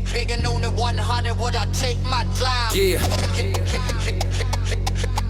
Figuring on the 100, would I take my time? Yeah.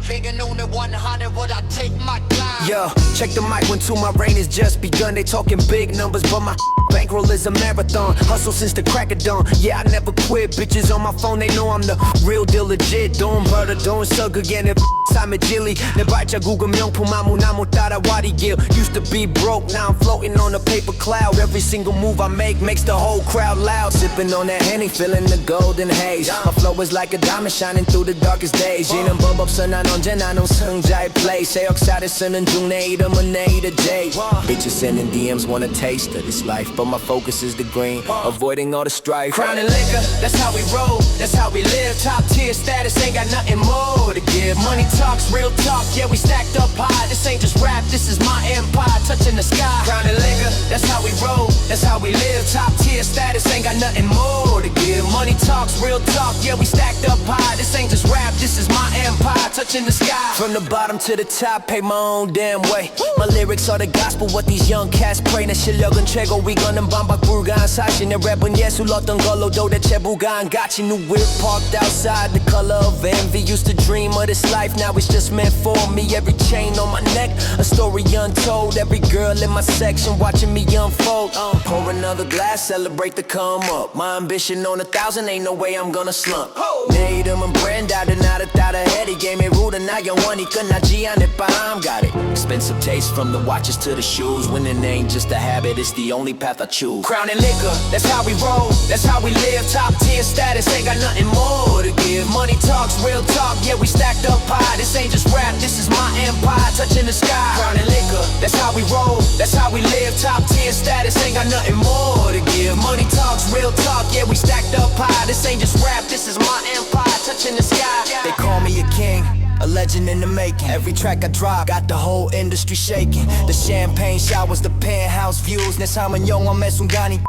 Figuring on the 100, would I take my time? Yo, check the mic when my reign has just begun. They talking big numbers, but my bankroll is a marathon. Hustle since the crack of dawn. Yeah, I never quit. Bitches on my phone, they know I'm the real deal, legit. Don't murder, don't suck again. If 삶의 진리 내 발자국은 명품 아무나 못 따라와리 길. Used to be broke, now I'm floating on a paper cloud. Every single move I make makes the whole crowd loud. Sipping on that Henny, feeling the golden haze. My flow is like a diamond shining through the darkest days. 이는 법 없어 난 언제나 넌 승자의 play. 새 역사를 쓰는 중 내 이름은 A to J. Bitches sending DMs want a taste of this life, but my focus is the green, avoiding all the strife. Crown and liquor, that's how we roll, that's how we live. Top tier status, ain't got nothing more to give. Money talks, real talk, yeah we stacked up high. This ain't just rap, this is my empire, touching the sky. Crown and liquor, that's how we roll, that's how we live. Top tier status, ain't got nothing more to give. Money talks, real talk, yeah we stacked up high. This ain't just rap, this is my empire, touching the sky. From the bottom to the top, pay my own damn way. My lyrics are the gospel, what these young cats pray. 내 실력은 최고, 이거는 반박불가한 사실. 내 랩은 예술 어떤 걸로도 대체 불가한같이. New whip parked outside, the color of envy. Used to dream of this life, now it's just meant for me. Every chain on my neck, a story untold. Every girl in my section watching me unfold. Pour another glass, celebrate the come up. My ambition on 1,000, ain't no way I'm gonna slump. 내 이름은 브랜드다 나를 따라해. 이 게임의 룰은 나 영원히 끝나지 않을 밤. Got it. Expensive taste from the watches to the shoes. Winning ain't just a habit, it's the only path I choose. Crown and liquor, that's how we roll, that's how we live. Top tier status, ain't got nothing more to give. Money talks, real talk, yeah we stacked up high. This ain't just rap, this is my empire, touching the sky. Crown and liquor, that's how we roll, that's how we live. Top tier status, ain't got nothing more to give. Money talks, real talk, yeah we stacked up high. This ain't just rap, this is my empire, touching the sky. They call me a king, a legend in the making. Every track I drop got the whole industry shaking. The champagne showers, the penthouse views. 내 삶은 영원의 순간이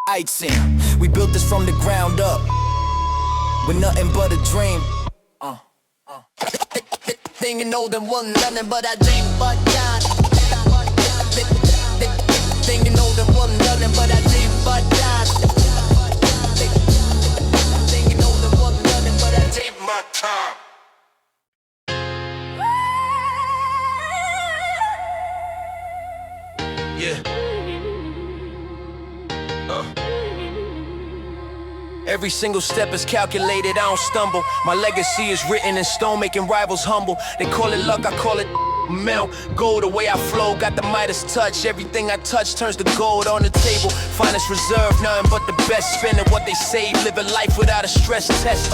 아이칭. We built this from the ground up with nothing but a dream. Thinking older one nothing but I dream but God. Thinking older one nothing but I dream but God. Thinking older one nothing but I dream my time. Yeah. Every single step is calculated, I don't stumble. My legacy is written in stone, making rivals humble. They call it luck, I call it melt. Gold, the way I flow, got the Midas touch. Everything I touch turns to gold on the table. Finest reserve, nothing but the best. Spending what they save, living life without a stress test.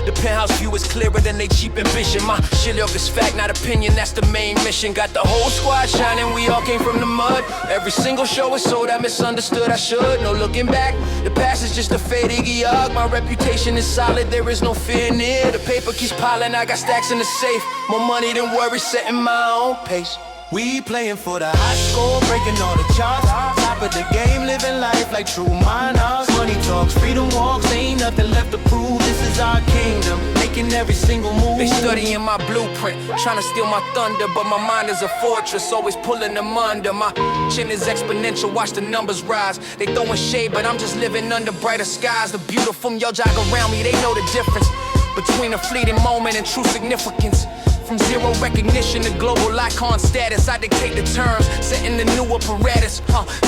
The penthouse view is clearer than they cheap ambition. My 실력 is fact, not opinion, that's the main mission. Got the whole squad shining, we all came from the mud. Every single show is sold, I misunderstood, I should. No looking back, the past is just a fade 𝐏𝐥𝐚𝐲𝐥𝐢𝐬𝐭. My reputation is solid, there is no fear near. The paper keeps piling, I got stacks in the safe. More money than worry, setting my own pace. We playing for the high score, breaking all the charts. Top of the game, living life like true monarchs. Money talks, freedom walks, ain't nothing left to prove. This is our kingdom, making every single move. They studying my blueprint, trying to steal my thunder, but my mind is a fortress, always pulling them under. My chin is exponential, watch the numbers rise. They throwing shade, but I'm just living under brighter skies. The beautiful 𝐏𝐥𝐚𝐲𝐥𝐢𝐬𝐭 around me, they know the difference between a fleeting moment and true significance. From zero recognition to global icon status, I dictate the terms, setting the new apparatus.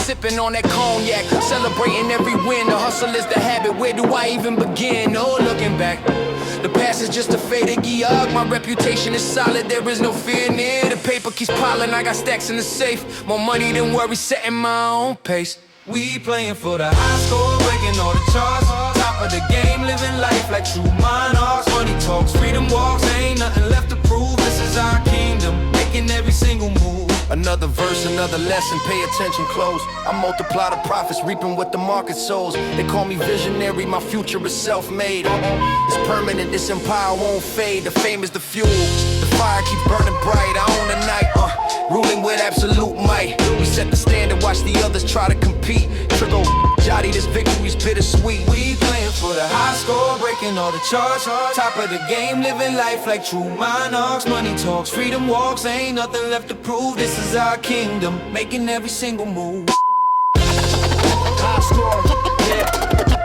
Sipping on that cognac, celebrating every win. The hustle is the habit, where do I even begin? No looking back, the past is just a fade 𝐏𝐥𝐚𝐲𝐢𝐬𝐭. My reputation is solid, there is no fear near. The paper keeps piling, I got stacks in the safe. More money than worry, setting my own pace. We playing for the high score, breaking all the charts. Top of the game, living life like true monarchs. Money talks, freedom walks, ain't nothing left to prove. This is our kingdom, making every single move. Another verse, another lesson, pay attention close. I multiply the profits, reaping what the market sows. They call me visionary, my future is self-made. It's permanent, this empire won't fade. The fame is the fuel, the fire keeps burning bright. I own the night, ruling with absolute might. We set the standard, watch the others try to compete. Trickle, Jotty, this victory's bittersweet. We playing for the high score, breaking all the charts. Top of the game, living life like true monarchs. Money talks, freedom walks, ain't nothing left to prove. This is our kingdom, making every single move. High score, yeah.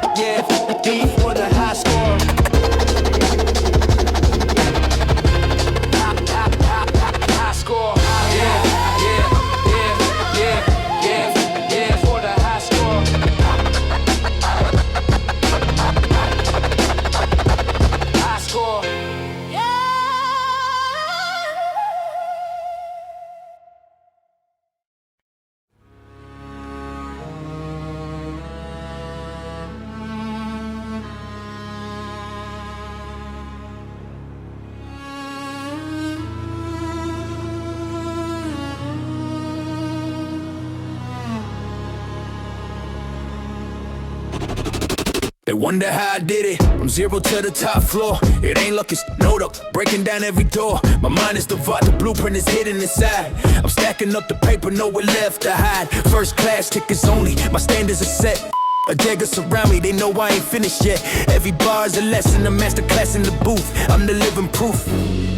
They wonder how I did it, from zero to the top floor. It ain't luck, it's no luck, breaking down every door. My mind is divided, the blueprint is hidden inside. I'm stacking up the paper, nowhere left to hide. First class tickets only, my standards are set. A dagger surround me, they know I ain't finished yet. Every bar's a lesson, a master class in the booth. I'm the living proof,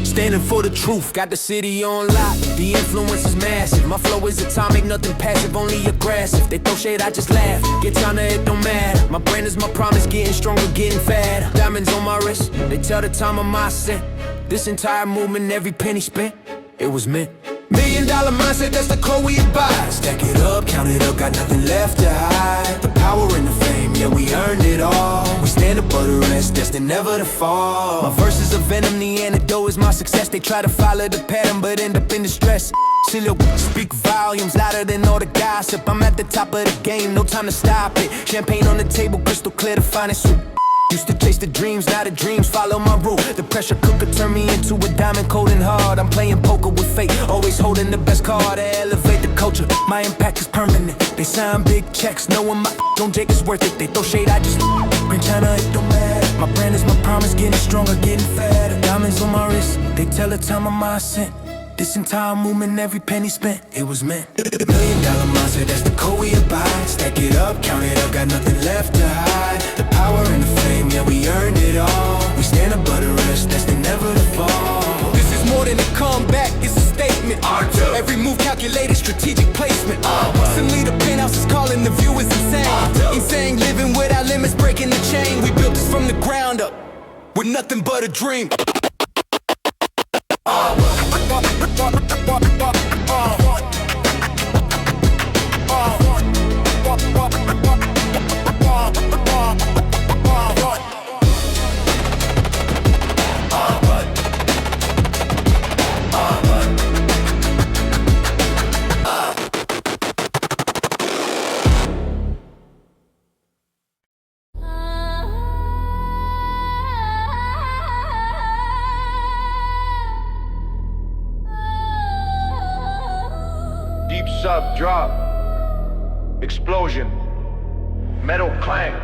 standing for the truth. Got the city on lock, the influence is massive. My flow is atomic, nothing passive, only aggressive. They throw shade, I just laugh, get time to it don't matter. My brand is my promise, getting stronger, getting fatter. Diamonds on my wrist, they tell the time of my ascent. This entire movement, every penny spent, it was meant. $1 million mindset, that's the code we abide. Stack it up, count it up, got nothing left to hide. The power and the fame, yeah, we earned it all. We stand above the rest, destined never to fall. My verses are venom, the antidote is my success. They try to follow the pattern, but end up in distress. Silhouette speak volumes, louder than all the gossip. I'm at the top of the game, no time to stop it. Champagne on the table, crystal clear, the finest soup. Used to chase the dreams, now the dreams follow my rule. The pressure cooker turned me into a diamond cold and hard. I'm playing poker with fate, always holding the best card to elevate the culture. My impact is permanent. They sign big checks, knowing my on Jake is worth it. They throw shade, I just bring China, it don't matter. My brand is my promise, getting stronger, getting fatter. Diamonds on my wrist, they tell the time of my ascent. This entire movement, every penny spent, it was meant. $1 million mindset, that's the code we abide. Stack it up, count it up, got nothing left to hide. The power and the fame, yeah, we earned it all. We stand above the rest, that's the never to fall. This is more than a comeback, it's a statement. Every move calculated, strategic placement. Recently the penthouse is calling, the view is insane. Insane, living without limits, breaking the chain. We built this from the ground up, with nothing but a dream. Deep sub drop, explosion, metal clang.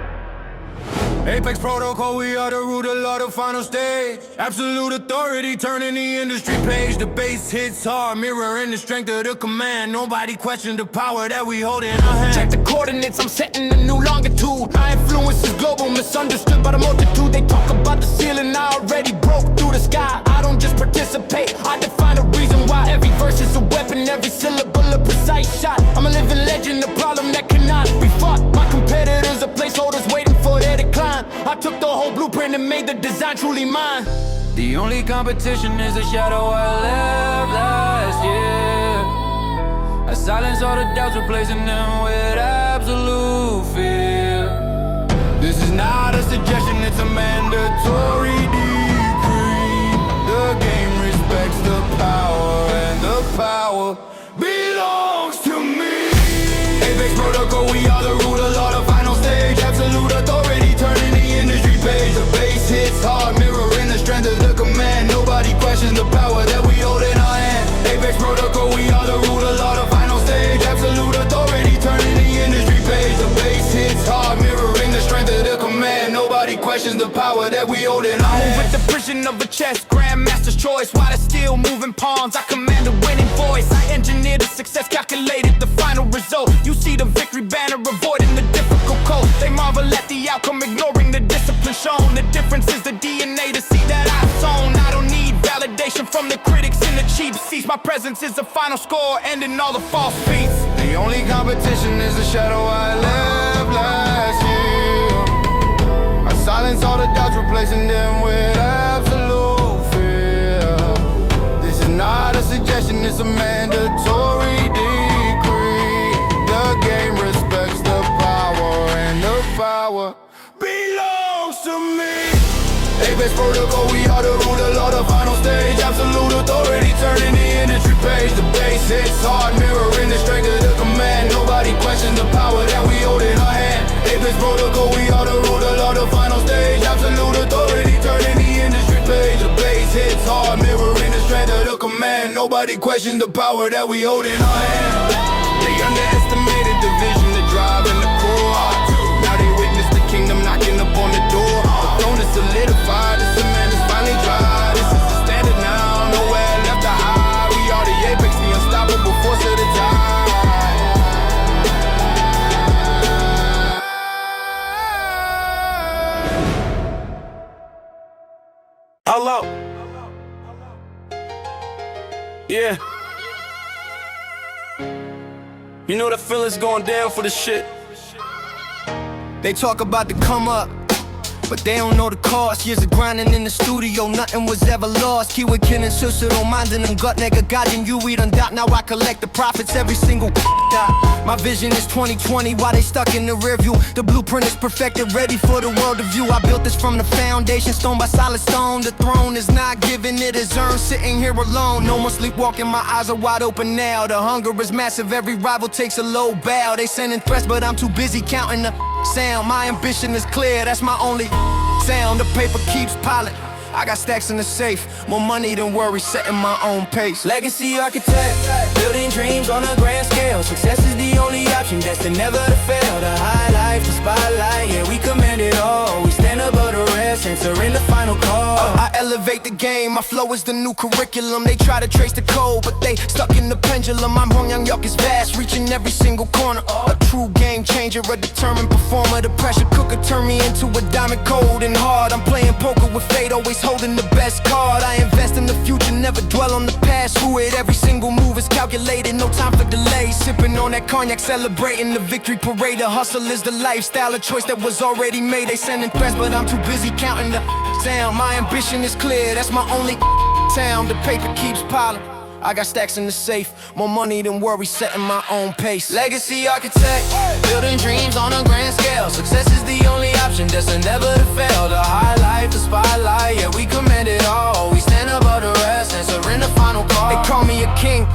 Apex protocol, we are the root of law, the final stage. Absolute authority, turning the industry page. The bass hits hard, mirroring the strength of the command. Nobody questions the power that we hold in our hand. Check the coordinates, I'm setting a new longitude. My influence is global, misunderstood by the multitude. They talk about the ceiling, I already broke through the sky. I don't just participate, I define the reason why. Every verse is a weapon, every syllable a precise shot. I'm a living legend, a problem that cannot be fought. My competitors are placeholders waiting for their decline. I took the whole blueprint and made the design truly mine. The only competition is the shadow I left last year. I silence all the doubts, replacing them with absolute fear. This is not a suggestion, it's a mandatory decree. The game respects the power, and the power belongs to me. Apex protocol, we are the root of law, the final stage. Absolute authority, turning the industry page. The bass hits hard, mirroring the strength of the command. Nobody questions the power that we hold in our hand. Apex protocol, we are the root of law, the final stage. Absolute authority, turning the industry page. The bass hits hard, mirroring the strength of the command. Nobody questions the power that we hold in our hand. With the precision of a chess, grandmaster's choice. While they're still moving pawns, I command a winning voice. I engineered the success, calculated the final result. You see the victory banner, avoiding the difficult code. They marvel at the outcome, ignoring the discipline shown. The difference is the DNA to see that I've sown. I don't need validation from the critics and the cheap seats. My presence is the final score, ending all the false beats. The only competition is the shadow I left last year. I silence all the doubts, replacing them with absolute fear. This is not a suggestion, it's a mandatory decree. The game respects the power, and the power belongs to me. Apex protocol, we are the root of law, the final stage. Absolute authority, turning the industry page. The bass hits hard, mirroring the strength of the command. Nobody questions the power that we hold in our hand. Apex protocol, we are the root of law, the final stage. Absolute authority, turning the industry page. The bass hits hard, mirroring the strength of the command. Nobody questions the power that we hold in our hand. They underestimated the vision, the drive, and the core. Now they witness the kingdom knocking the Hello. Yeah. You know the feeling's going down for the shit. They talk about the come up, but they don't know the cost. Years of grinding in the studio, nothing was ever lost. 𝐏𝐥𝐚𝐲𝐥𝐢𝐬𝐭 스스로 만드는 것 내가 가진 유일한 dot. Now I collect the profits every single dot. My vision is 2020 while they stuck in the rear view. The blueprint is perfected, ready for the world to view. I built this from the foundation, stone by solid stone. The throne is not given, it is earned, sitting here alone. No more sleepwalking, my eyes are wide open now. The hunger is massive, every rival takes a low bow. They sending threats, but I'm too busy counting the sound. My ambition is clear, that's my only sound. The paper keeps piling, I got stacks in the safe. More money than worry, setting my own pace. Legacy architect, building dreams on a grand scale. Success is the only option, destined never to fail. The high life, the spotlight, yeah, we command it all. We stand above the rest, answering the final call. I elevate the game, my flow is the new curriculum. They try to trace the code, but they stuck in the pendulum. I'm 𝐏𝐥𝐚𝐲𝐥𝐢𝐬𝐭 is vast, reaching every single corner. A true game changer, a determined performer. The pressure cooker turned me into a diamond, cold and hard. I'm playing poker with fate, always holding the best card. I invest in the future, never dwell on the past. Who it, every single move is calculated, no time for delay. Sipping on that cognac, celebrating the victory parade. The hustle is the lifestyle, a choice that was already made. They sending threats, but I'm too busy counting the sound. My ambition is clear, that's my only sound. The paper keeps piling, I got stacks in the safe. More money than worry, setting my own pace. Legacy architect, building dreams on a grand scale. Success is the only option, destined never to fail. The high life, the spotlight, yeah, we command it all. We stand above the rest, answering the final call. They call me a king,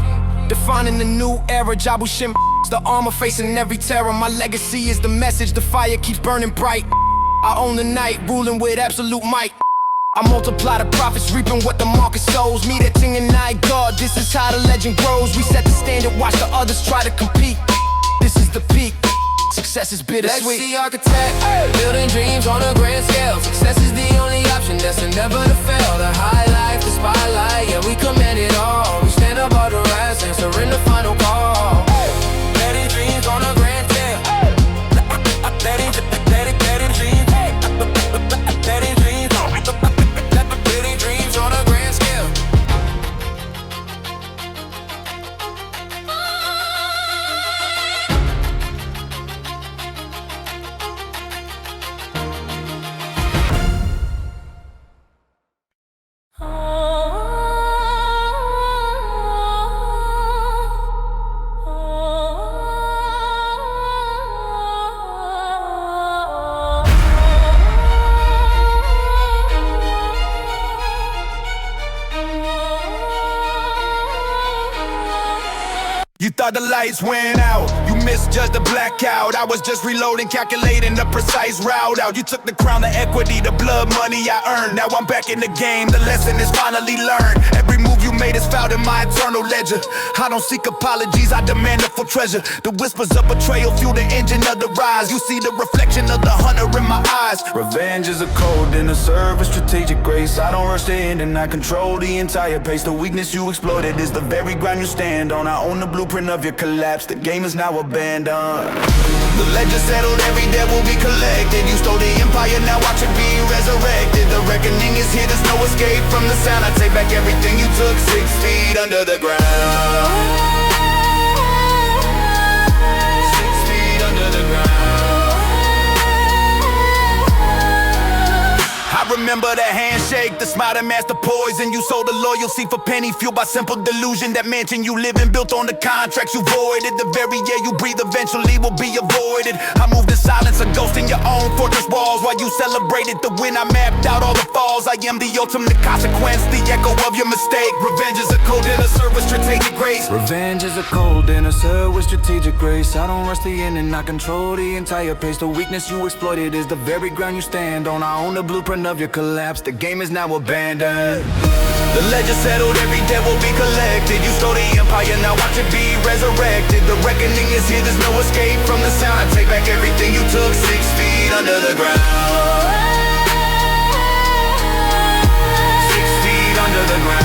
defining the new era. 𝐏𝐥𝐚𝐲𝐥𝐢𝐬𝐭, the armor facing every terror. My legacy is the message, the fire keeps burning bright. I own the night, ruling with absolute might. I multiply the profits, reaping what the market sows. Me, that thing and I, God, this is how the legend grows. We set the standard, watch the others try to compete. This is the peak, success is bittersweet. Legacy architect, building dreams on a grand scale. Success is the only option, destined never to fail. The high life, the spotlight, yeah, we command it all. We stand above the rest, answering the final call. Building dreams on a grand scale. Building dreams. Building dreams on a grand scale. You thought the lights went out, you misjudged the blackout. I was just reloading, calculating the precise route out. You took the crown, the equity, the blood money I earned. Now I'm back in the game, the lesson is finally learned. Every move you made is filed in my eternal ledger. I don't seek apologies, I demand a full treasure. The whispers of betrayal fuel the engine of the rise. You see the reflection of the hunter in my eyes. Revenge is a code and a serve with strategic grace. I don't rush the end and I control the entire pace. The weakness you exploited is the very ground you stand on. I own the blueprint of your collapse, the game is now abandoned. The ledger settled, every debt will be collected. You stole the empire, now watch it be resurrected. The reckoning is here, there's no escape from the sound. I take back everything you took 6 feet under the ground. 6 feet under the ground. I remember the handshake, the smile that masked the poison. You sold the loyalty for penny, fueled by simple delusion. That mansion you live in, built on the contracts you voided. The very air you breathe eventually will be avoided. I moved in silence, a ghost in your own fortress walls. While you celebrated the win, I mapped out all the falls. I am the ultimate consequence, the echo of your mistake. Revenge is a code and a serve with strategic grace. Revenge is a cold and a serve with strategic grace. I don't rush the end and I control the entire pace. The weakness you exploited is the very ground you stand on. I own the blueprint of your collapse, the game is now abandoned. The ledger settled, every debt will be collected. You stole the empire, now watch it be resurrected. The reckoning is here, there's no escape from the sound. I take back everything you took 6 feet under the ground. 6 feet under the ground.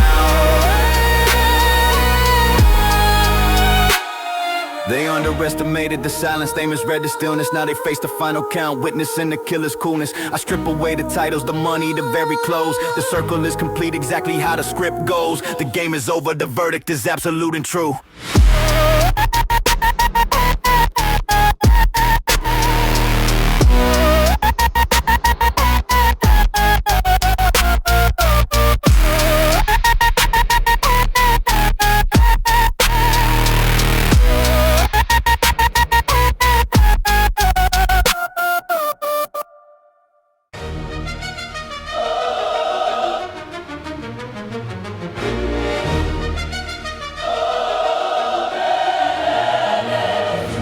They underwrite underestimated the silence, they misread the stillness. Now they face the final count, witnessing the killer's coolness. I strip away the titles, the money, the very clothes. The circle is complete, exactly how the script goes. The game is over, the verdict is absolute and true.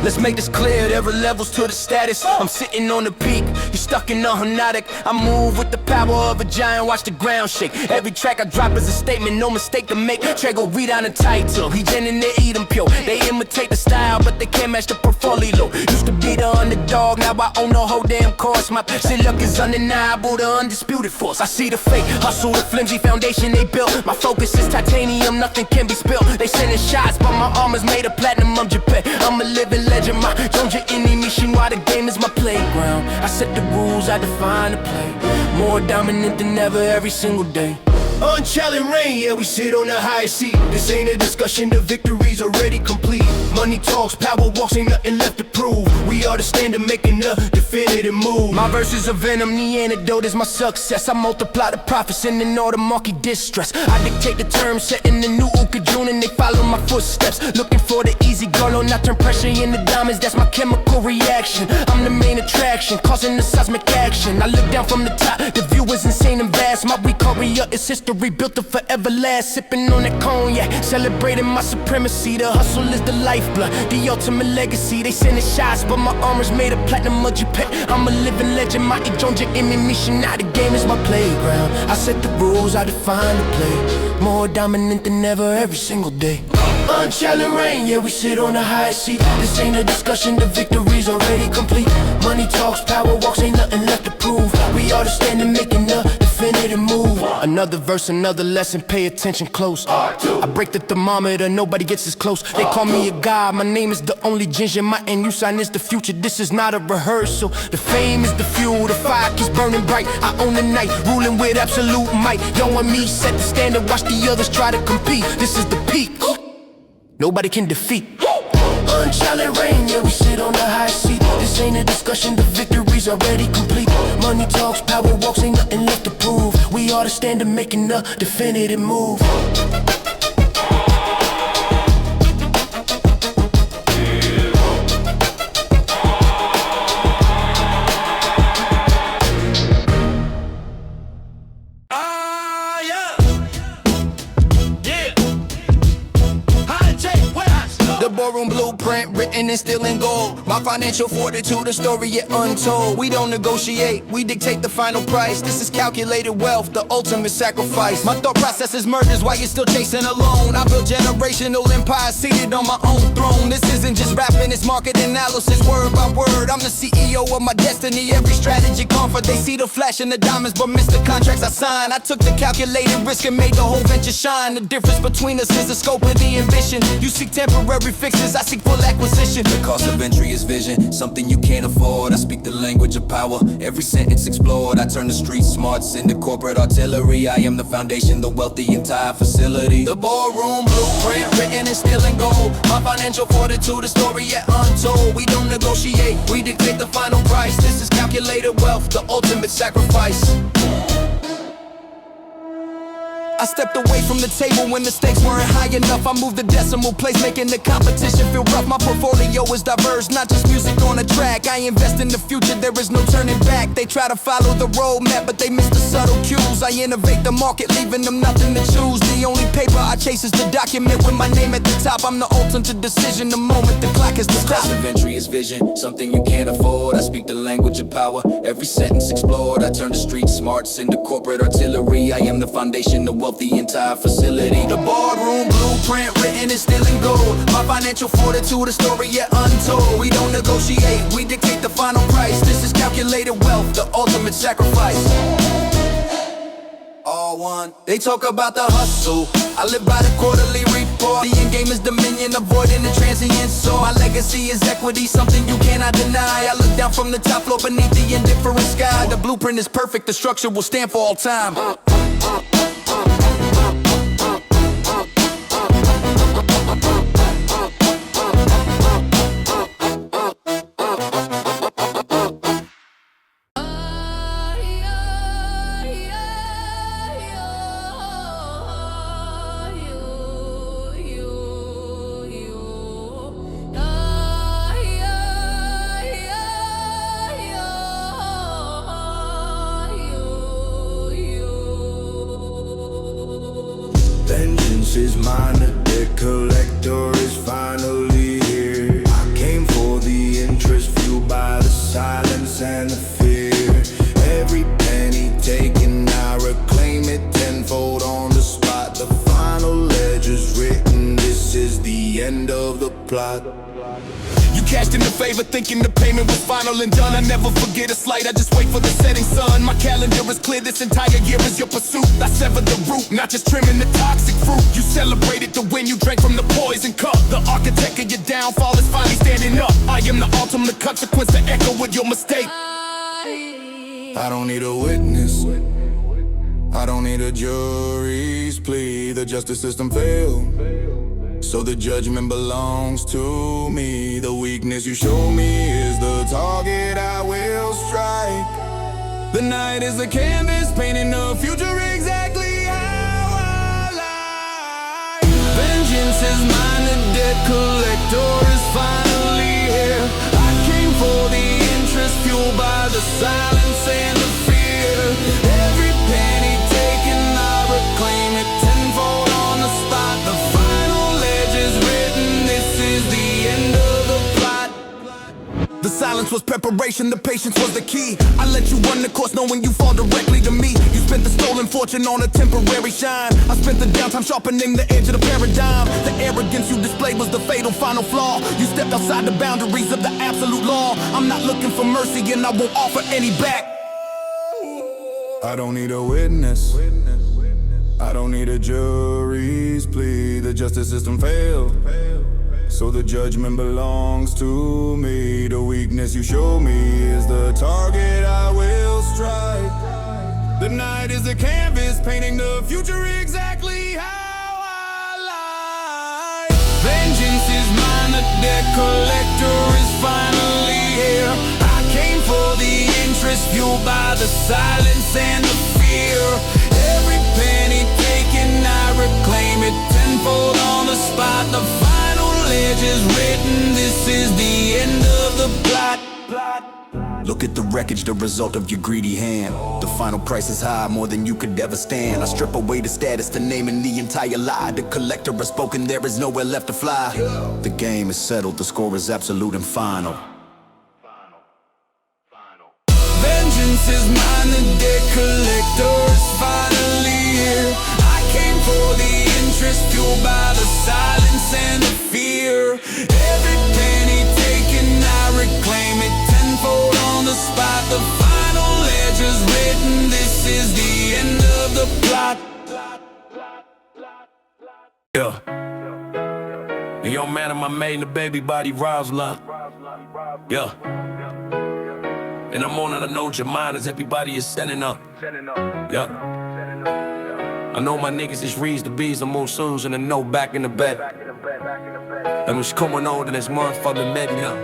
Let's make this clear, there are levels to the status. I'm sitting on the peak, you're stuck in a hypnotic. I move with the power of a giant, watch the ground shake. Every track I drop is a statement, no mistake to make. Trey go read on the title, he and they eat them pure. They imitate the style, but they can't match the portfolio. Used to be the underdog, now I own the whole damn course. My shit luck is undeniable, the undisputed force. I see the fake, hustle, the flimsy foundation they built. My focus is titanium, nothing can be spilled. They sending shots, but my armor's made of platinum, I'm Japan. I'm a living legend, my 𝐏𝐥𝐚𝐲𝐥𝐢𝐬𝐭, the game is my playground. I set the rules, I define the play. More dominant than ever every single day. Unchallenged reign, yeah, we sit on the highest seat. This ain't a discussion, the victory's already complete. Money talks, power walks, ain't nothing left to prove. We are the standard making the definitive move. My verses are venom, the antidote is my success. I multiply the profits in an order market distress. I dictate the terms, setting the new 𝐏𝐥𝐚𝐲𝐥𝐢𝐬𝐭, and they follow my footsteps. Looking for the easy goal, not turn pressure into diamonds, that's my chemical reaction. I'm the main attraction, causing the seismic action. I look down from the top, the view is insane and vast. My career is history, built to forever last. Sipping on that cognac, celebrating my supremacy. The hustle is the lifeblood, the ultimate legacy. They sending shots, but my armor's made of platinum of Japan. I'm a living legend, my 𝐏𝐥𝐚𝐲𝐴𝐚𝐴. Now the game is my playground. I set the rules, I define the play. More dominant than ever every single day. Unchallenged reign, yeah, we sit on the highest seat. This ain't a discussion, the victory's already complete. Money talks, power walks, ain't nothing left to prove. We are the standard making the definitive move. Another verse, another lesson, pay attention close. I break the thermometer, nobody gets as close. They call me a god, my name is the only ginger. My end use sign is the future, this is not a rehearsal. The fame is the fuel, the fire keeps burning bright. I own the night, ruling with absolute might. Knowing me, set the standard, watch the others try to compete. This is the peak, nobody can defeat. Unchallenged reign, yeah, we sit on the high seat. This ain't a discussion, the victory's already complete. Money talks, power walks, ain't nothing left to prove. We are the standard making the definitive move. Boardroom Blueprint, written and still in gold. My financial fortitude, a story yet untold. We don't negotiate, we dictate the final price. This is calculated wealth, the ultimate sacrifice. My thought process is murders while you're still chasing alone. I built generational empires seated on my own throne. This isn't just rapping, it's market analysis, word by word. I'm the CEO of my destiny, every strategy comfort. They see the flash in the diamonds, but miss the contracts I signed. I took the calculated risk and made the whole venture shine. The difference between us is the scope of the ambition. You seek temporary fixes, I seek full acquisition. The cost of entry is vision, something you can't afford. I speak the language of power, every sentence explored. I turn the street smarts into corporate artillery. I am the foundation, the wealth, the entire facility. The boardroom blueprint, written and still in gold. My financial fortitude, a story yet untold. We don't negotiate, we dictate the final price. This is calculated wealth, the ultimate sacrifice. I stepped away from the table when the stakes weren't high enough. I moved the decimal place, making the competition feel rough. My portfolio is diverse, not just music on the track. I invest in the future, there is no turning back. They try to follow the roadmap, but they miss the subtle cues. I innovate the market, leaving them nothing to choose. The only paper I chase is the document with my name at the top. I'm the ultimate decision, the moment the clock is the stop. Cost of entry is vision, something you can't afford. I speak the language of power, every sentence explored. I turn the street smarts into corporate artillery. I am the foundation, the wealth, the entire facility. The boardroom blueprint, written and still in gold. My financial fortitude, a story yet untold. We don't negotiate, we dictate the final price. This is calculated wealth, the ultimate sacrifice. All one. They talk about the hustle, I live by the quarterly report. for. The end game is dominion, avoiding the transient soul. My legacy is equity, something you cannot deny. I look down from the top floor beneath the indifferent sky. The blueprint is perfect, the structure will stand for all time. Vengeance is mine, the debt collector is finally here. I came for the interest, fueled by the silence and the fear. Every penny taken, I reclaim it tenfold on the spot. The final ledger's written, this is the end of the plot. You cashed in the favor thinking the payment was final and done. I never forget a slight, I just wait for the setting sun. My calendar is clear, this entire year is your pursuit. I sever the root, not just trimming the toxic fruit. You celebrated the win, you drank from the poison cup. The architect of your downfall is finally standing up. I am the ultimate consequence, the echo with your mistake. I don't need a witness, I don't need a jury's plea. The justice system failed, so the judgment belongs to me. The weakness you show me is the target I will strike. The night is a canvas painting the future exactly how I like. Vengeance is mine, the debt collector is finally here. I came for the interest, fueled by the silence and the fear. Every penny taken, I reclaim it tenfold on the spot. The final ledge is written, this is the end of the plot. The silence was preparation, the patience was the key. I let you run the course knowing you fall directly to me. You spent the stolen fortune on a temporary shine. I spent the downtime sharpening the edge of the paradigm. The arrogance you displayed was the fatal final flaw. You stepped outside the boundaries of the absolute law. I'm not looking for mercy and I won't offer any back. I don't need a witness, I don't need a jury's plea. The justice system failed, so the judgment belongs to me. The weakness you show me is the target I will strike. The night is a canvas painting the future exactly how I like. Vengeance is mine, the debt collector is finally here. I came for the interest, fueled by the silence and the fear. Every penny taken, I reclaim it tenfold on the spot. The final ledge is written, this is the end of the plot. Look at the wreckage, the result of your greedy hand. The final price is high, more than you could ever stand. I strip away the status to naming the entire lie. The collector has spoken, there is nowhere left to fly. The game is settled, the score is absolute and final. Vengeance is mine, the debt collector is finally here. I came for the interest, fueled by the silence and the fear. Every penny taken, I reclaim it tenfold on the spot. The final ledger's written, this is the end of the plot. Yeah. Hey, yo, man, am I made in the baby body Rosalind? Yeah. And I'm on it, I know your mind as everybody is setting up. Yeah. I know my niggas is reads the bees, the monsoons, and the no back in the bed. And what's coming on to this motherfucking baby now?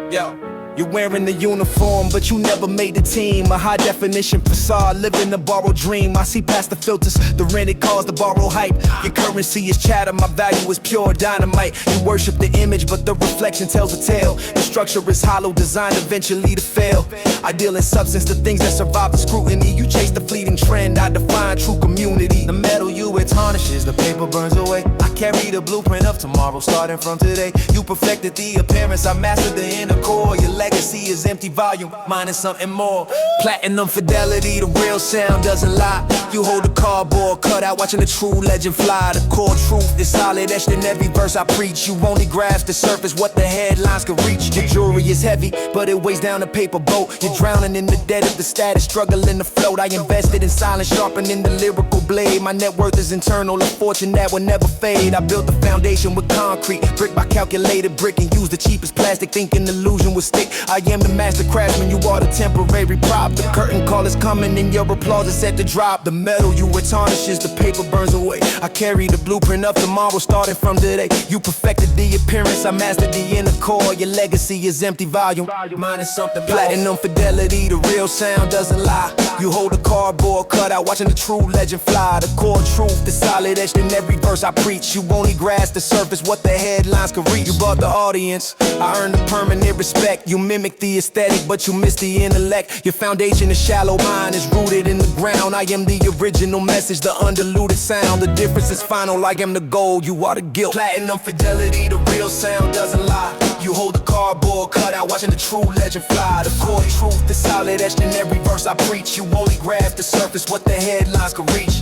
Yo, you're wearing the uniform, but you never made the team. A high definition facade, living a borrowed dream. I see past the filters, the rented cars, the borrowed hype. Your currency is chatter, my value is pure dynamite. You worship the image, but the reflection tells a tale. The structure is hollow, designed eventually to fail. I deal in substance, the things that survive the scrutiny. You chase the fleeting trend, I define true community. The metal you it tarnishes, the paper burns away. I carry the blueprint of tomorrow, starting from today. You perfected the appearance, I mastered the inner core. Your legacy is empty volume, mine is something more. Platinum fidelity, the real sound doesn't lie. You hold the cardboard cutout, watching the true legend fly. The core truth is solid, etched in every verse I preach. You only grasp the surface, what the headlines can reach. Your jewelry is heavy, but it weighs down a paper boat. You're drowning in the debt of the status, struggling to float. I invested in silence, sharpening the lyrical blade. My net worth is internal, a fortune that will never fade. I built the foundation with concrete, brick by calculated brick, and used the cheapest plastic, thinking illusion would stick. I am the master craftsman, you are the temporary prop. The curtain call is coming and your applause is set to drop. The metal you wear tarnishes, the paper burns away. I carry the blueprint of tomorrow, starting from today. You perfected the appearance, I mastered the inner core. Your legacy is empty volume, mine is something platinum fidelity, the real sound doesn't lie. You hold a cardboard cutout, watching the true legend fly. The core truth is solid, etched in every verse I preach. You only grasp the surface, what the headlines can reach. You bought the audience, I earned the permanent respect. You mimic the aesthetic, but you miss the intellect. Your foundation is shallow, mine is rooted in the ground. I am the original message, the undiluted sound. The difference is final, I am the gold, you are the guilt. Platinum fidelity, the real sound doesn't lie. You hold the cardboard cutout, watching the true legend fly. The core truth is solid, etched in every verse I preach. You only grasp the surface, what the headlines can reach.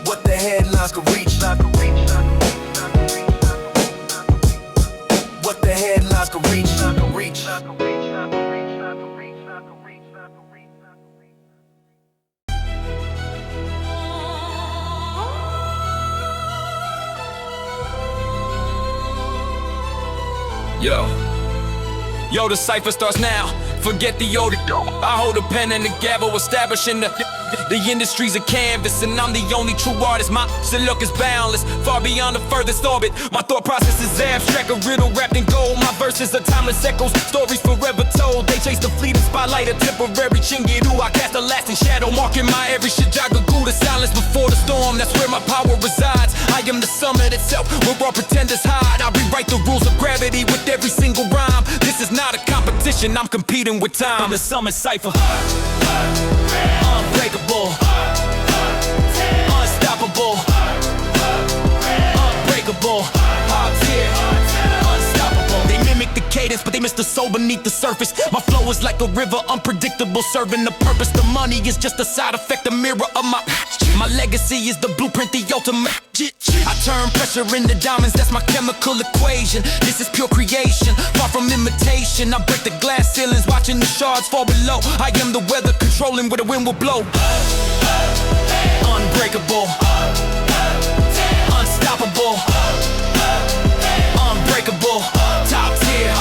What the headlines can reach. What the headlines can reach. Yo, the cipher starts now. Forget the old. I hold a pen and a gavel, establishing the industry's a canvas, and I'm the only true artist. My look is boundless, far beyond the furthest orbit. My thought process is abstract, a riddle wrapped in gold. My verses are timeless echoes, stories forever told. They chase the fleeting spotlight, a temporary 𝐏𝐥𝐚𝐲𝐥𝐢𝐬𝐭. I cast a lasting shadow, marking my every 𝐏𝐥𝐚𝐲𝐥𝐢𝐬𝐭. The silence before the storm, that's where my power resides. I am the summit itself, where all pretenders hide. I rewrite the rules of gravity with every single rhyme. This is not a competition, I'm competing with time. I'm the summit cipher, unbreakable, unstoppable, unbreakable, top tier, unstoppable. They mimic the cadence, but they miss the soul beneath the surface. My flow is like a river, unpredictable, serving the purpose. The money is just a side effect, a mirror of my legacy is the blueprint, the ultimate. I turn pressure into diamonds, that's my chemical equation. This is pure creation, far from imitation. I break the glass ceilings, watching the shards fall below. I am the weather, controlling where the wind will blow. Unbreakable, unstoppable, unbreakable, top tier,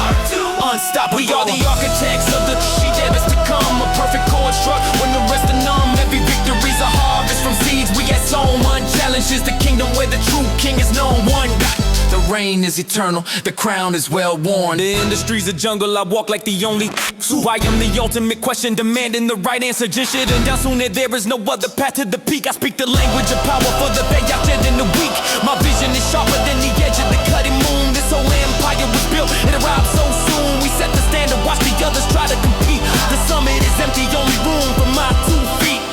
unstoppable. We are the architects of the sheet that is to come. A perfect construct when the rest are numb. Every victory's a harvest from seeds we had sown. Unchallenged is the kingdom where the true king is known. One God, the reign is eternal, the crown is well worn. The industry's a jungle, I walk like the only. So I am the ultimate question, demanding the right answer. Just shitting down soon that there is no other path to the peak. I speak the language of power for the 𝐏𝐥𝐚𝐲𝐥𝐢𝐬𝐭 and the weak. My vision is sharper than the edge of the cutting moon. This whole empire was built, it arrived so soon. We set the standard, watch the others try to compete. The summit is empty, only room for my 2 feet.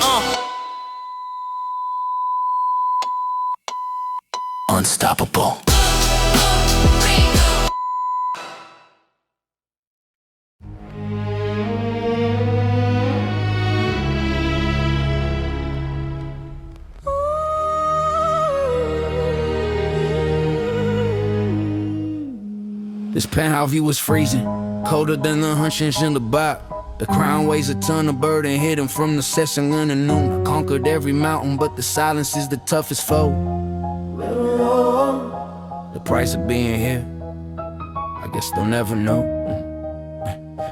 Unstoppable. This penthouse view was freezing, colder than the 100 in the bot. The crown weighs a ton of burden, hidden from the session in the noon. Conquered every mountain, but the silence is the toughest foe. The price of being here, I guess they'll never know.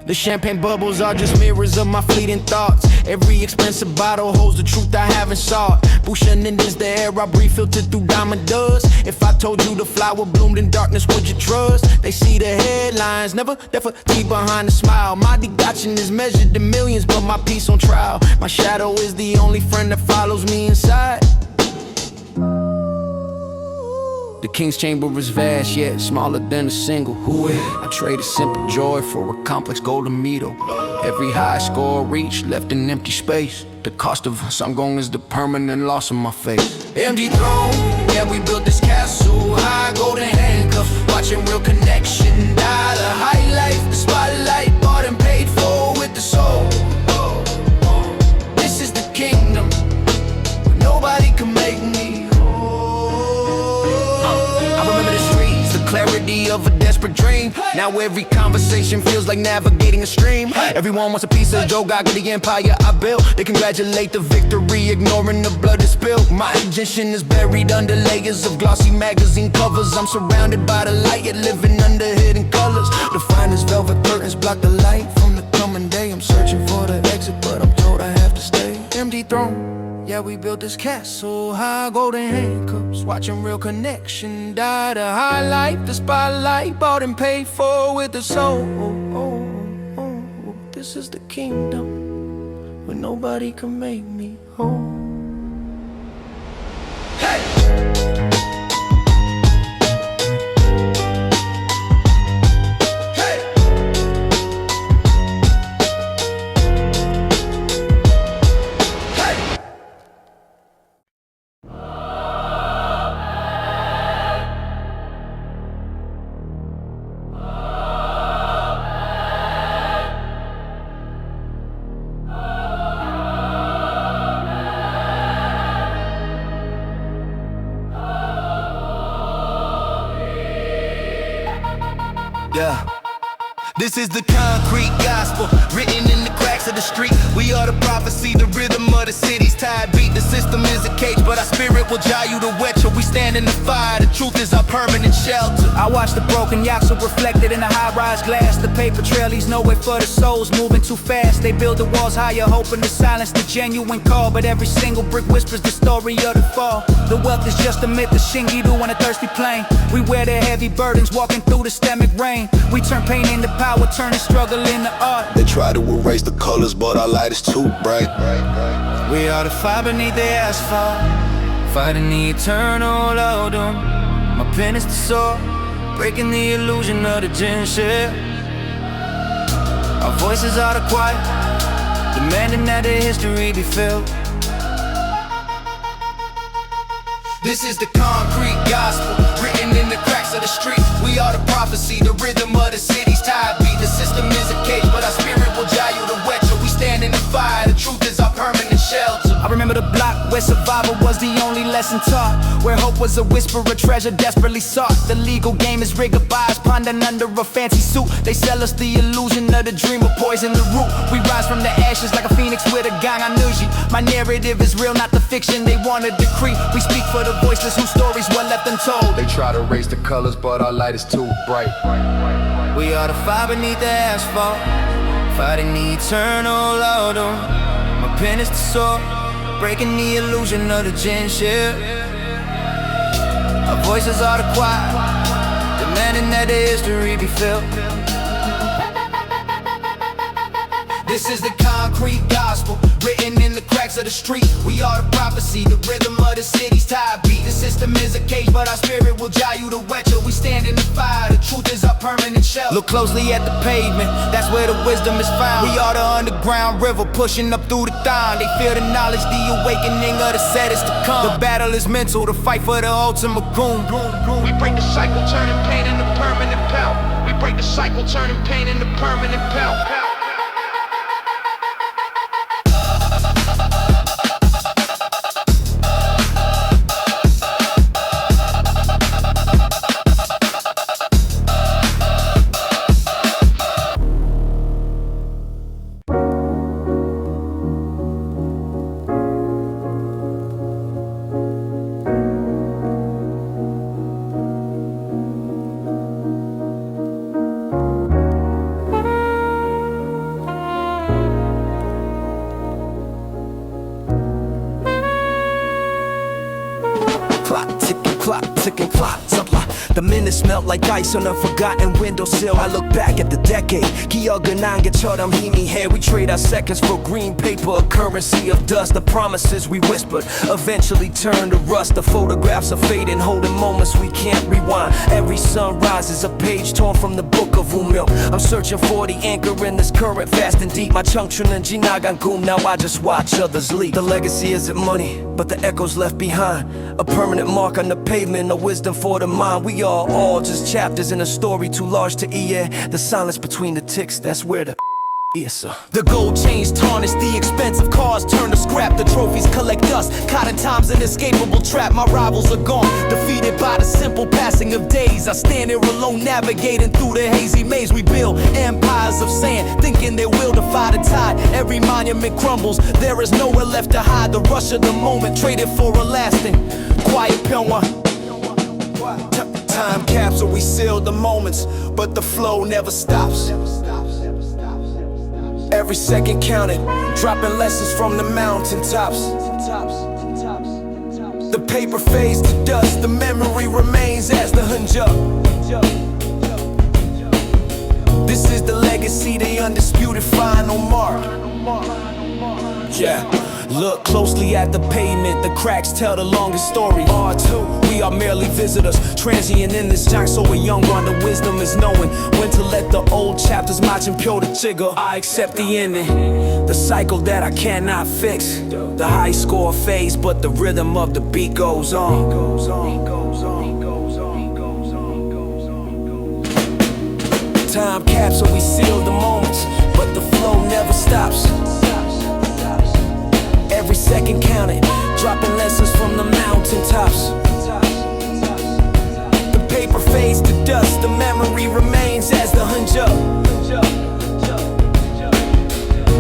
The champagne bubbles are just mirrors of my fleeting thoughts. Every expensive bottle holds the truth I haven't sought. Bushanin is the air I breathe, filtered through diamond dust. If I told you the flower bloomed in darkness, would you trust? They see the headlines, never definitely behind the smile. My 𝐏𝐥𝐚𝐲𝐥𝐢𝐬𝐭 is measured in millions, but my peace on trial. My shadow is the only friend that follows me inside. The king's chamber is vast, yet smaller than a single. I traded simple joy for a complex golden meter. Every high score reached left an empty space. The cost of Sangong is the permanent loss of my face. Empty throne, Yeah, we built this castle high, golden handcuffs, watching real connection die. The highlight, the spotlight, bought and paid for with the soul. This is the kingdom, but nobody can make me whole. I remember the streets, the clarity of a desperate dream. Now every conversation feels like navigating a stream. Everyone wants a piece of 𝐏𝐥𝐚𝐲𝐥𝐢𝐬𝐭, the empire I built. They congratulate the victory, ignoring the blood that's spilled. My intention is buried under layers of glossy magazine covers. I'm surrounded by the light, yet living under hidden colors. The finest velvet curtains block the light from the coming day. I'm searching for the exit, but I'm told I have to stay. Empty throne, yeah, we built this castle high, golden handcuffs, watching real connection die. The highlight, the spotlight, bought and paid for with the soul. This is the kingdom, but nobody can make me whole. Hey! Yeah. This is the concrete gospel, written in the cracks of the street. We are the prophecy, the rhythm of the city's tide beat. The system is a cage, but our spirit will 𝐏𝐥𝐚𝐲𝐥𝐢𝐬𝐭. We stand in the fire, the truth is our permanent shelter. I watch the broken 𝐏𝐥𝐚𝐲𝐥𝐢𝐬𝐭 reflected in the high-rise glass. The paper trail leaves no way for the souls moving too fast. They build the walls higher, hoping to silence the genuine call. But every single brick whispers the story of the fall. The wealth is just a myth, the 𝐏𝐥𝐚𝐲𝐿 on a thirsty plain. We wear their heavy burdens, walking through the systemic rain. We turn pain into power, turning struggle into art. They try to erase the colors, but our light is too bright. We are the fire beneath the asphalt, fighting the eternal outdoom. My pen is the sword, breaking the illusion of the 𝐿. Our voices are the quiet, demanding that the history be filled. This is the concrete gospel, written in the cracks of the street. We are the prophecy, the rhythm of the city's tide beat. The system is a cage, but our spirit will 𝐿𝐴𝐿𝐿𝐿𝐿. We stand in the fire, the truth is our permanent shelter. I remember the block where survival was the only lesson taught, where hope was a whisper, a treasure desperately sought. The legal game is rigged by us, pondering under a fancy suit. They sell us the illusion of the dream, of poison the root. We rise from the ashes like a phoenix with 𝐿𝐴𝐚𝐲𝐿𝐿𝐿. My narrative is real, not the fiction they want to decree. We speak for the voiceless whose stories were left untold. They try to erase the colors, but our light is too bright. We are the fire beneath the asphalt, fighting the eternal outdoom. My pen is the sword, breaking the illusion of the 𝐿. Our voices are the quiet, demanding that the history be filled. This is the concrete gospel, written in the cracks of the street. We are the prophecy, the rhythm of the city's tide beat. The system is a cage, but our spirit will 𝐿𝐴𝐿𝐿𝐿𝐿. We stand in the fire, the truth is our permanent shelter. Look closely at the pavement, that's where the wisdom is found. We are the underground river, pushing up through the thorn. They feel the knowledge, the awakening of the set is to come. The battle is mental, the fight for the ultimate goal. We break the cycle, turning pain into permanent power. We break the cycle, turning pain into permanent power. Clock ticking, clock ticking, clock supply. The minutes melt like ice on a forgotten windowsill. I look back at the decade. 𝐏𝐥𝐚𝐲𝐥𝐢𝐬𝐭. We trade our seconds for green paper, a currency of dust. The promises we whispered eventually turn to rust. The photographs are fading, holding moments we can't rewind. Every sunrise is a page torn from the book of 𝐿. I'm searching for the anchor in this current, fast and deep. My 𝐏𝐥𝐚𝐲𝐥𝐢𝐬𝐭. Now I just watch others leap. The legacy isn't money, but the echoes left behind. A permanent mark on the pavement, a wisdom for the mind. We are all just chapters in a story too large to ear. The silence between the ticks, that's where the The gold chains tarnish, the expensive cars turn to scrap. The trophies collect dust, caught in time's inescapable trap. My rivals are gone, defeated by the simple passing of days. I stand here alone, navigating through the hazy maze. We build empires of sand, thinking they will defy the tide. Every monument crumbles, there is nowhere left to hide. The rush of the moment, traded for a lasting quiet 𝐿𝐻. Time capsule, we seal the moments, but the flow never stops. Every second counted, dropping lessons from the mountaintops. The paper fades to dust, the memory remains as the 𝐏𝐿𝐻𝐿𝐻. This is the legacy, the undisputed final mark. Yeah. Look closely at the pavement, the cracks tell the longest story. R2, we are merely visitors, transient in this giant. So a young one, the wisdom is knowing when to let the old chapters march and pure the trigger. I accept the ending, the cycle that I cannot fix. The high score fades, but the rhythm of the beat goes on. Time capsule, we seal the moments, but the flow never stops. Every second counted, dropping lessons from the mountaintops. The paper fades to dust, the memory remains as the 𝐿𝐻𝐿𝐻.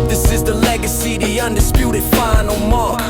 This is the legacy, the undisputed final mark.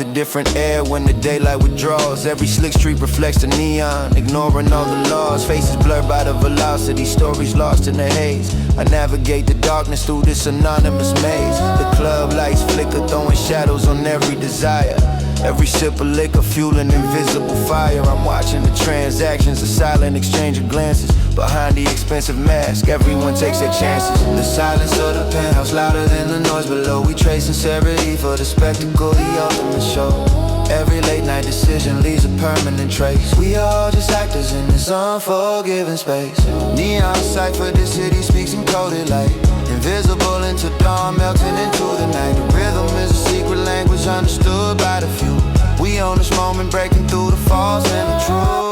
A different air when the daylight withdraws. Every slick street reflects the neon, ignoring all the laws. Faces blurred by the velocity, stories lost in the haze. I navigate the darkness through this anonymous maze. The club lights flicker, throwing shadows on every desire. Every sip of liquor, fueling invisible fire. I'm watching the transactions, a silent exchange of glances. Behind the expensive mask, everyone takes their chances. The silence of the penthouse, louder than the noise below. We trade sincerity for the spectacle, the ultimate show. Every late night decision leaves a permanent trace. We are all just actors in this unforgiving space. Neon cipher, the city speaks in coded light. Invisible until dawn, melting into the night. The rhythm is a secret language understood by the few. We own this moment, breaking through the false and the true.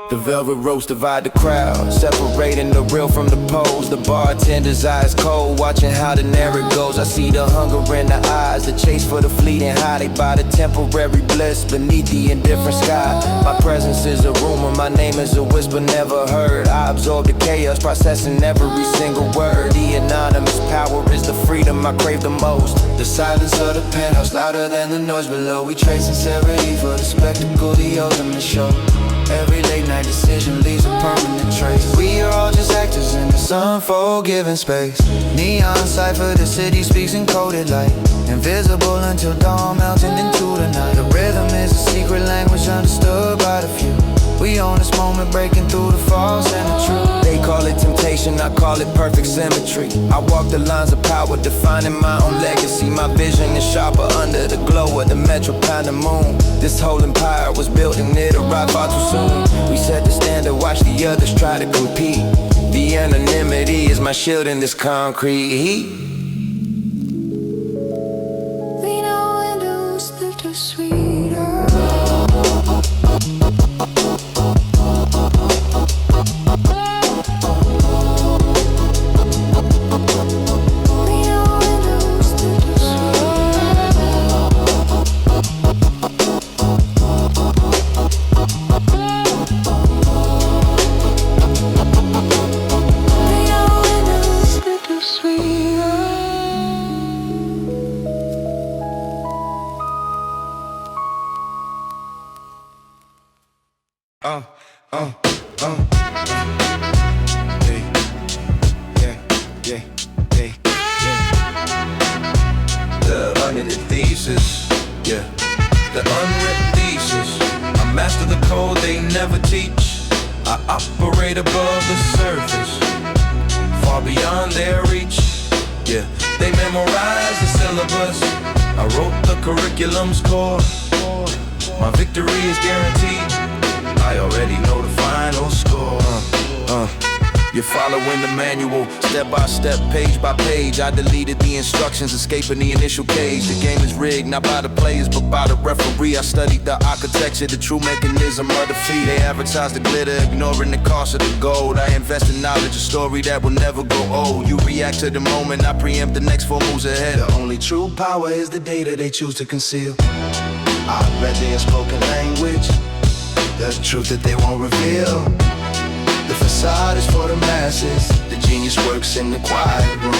The velvet ropes divide the crowd, separating the real from the pose. The bartender's eyes cold, watching how the narrative goes. I see the hunger in the eyes, the chase for the fleeting high. They buy the temporary bliss beneath the indifferent sky. My presence is a rumor, my name is a whisper never heard. I absorb the chaos, processing every single word. The anonymous power is the freedom I crave the most. The silence of the penthouse, louder than the noise below. We trade sincerity for the spectacle, the ultimate show. Every late night decision leaves a permanent trace. We are all just actors in this unforgiving space. Neon cipher, the city speaks in coded light. Invisible until dawn, melting into the night. The rhythm is a secret language understood by the few. We own this moment, breaking through the false and the true. They call it temptation, I call it perfect symmetry. I walk the lines of power, defining my own legacy. My vision is sharper under the glow of the metropolitan moon. This whole empire was built and it'll arrive far too soon. We set the standard, watch the others try to compete. The anonymity is my shield in this concrete heat. We know windows that are sweeter. The unwritten thesis, yeah. The unwritten thesis. I master the code they never teach. I operate above the surface, far beyond their reach. Yeah, they memorize the syllabus. I wrote the curriculum's core. My victory is guaranteed. I already know the final score. You're following the manual, step by step, page by page. I deleted the instructions, escaping the initial cage. The game is rigged, not by the players, but by the referee. I studied the architecture, the true mechanism of defeat. They advertise the glitter, ignoring the cost of the gold. I invest in knowledge, a story that will never grow old. You react to the moment, I preempt the next 4 moves ahead. The only true power is the data they choose to conceal. I read the unspoken language, the truth that they won't reveal. The facade is for the masses, the genius works in the quiet room.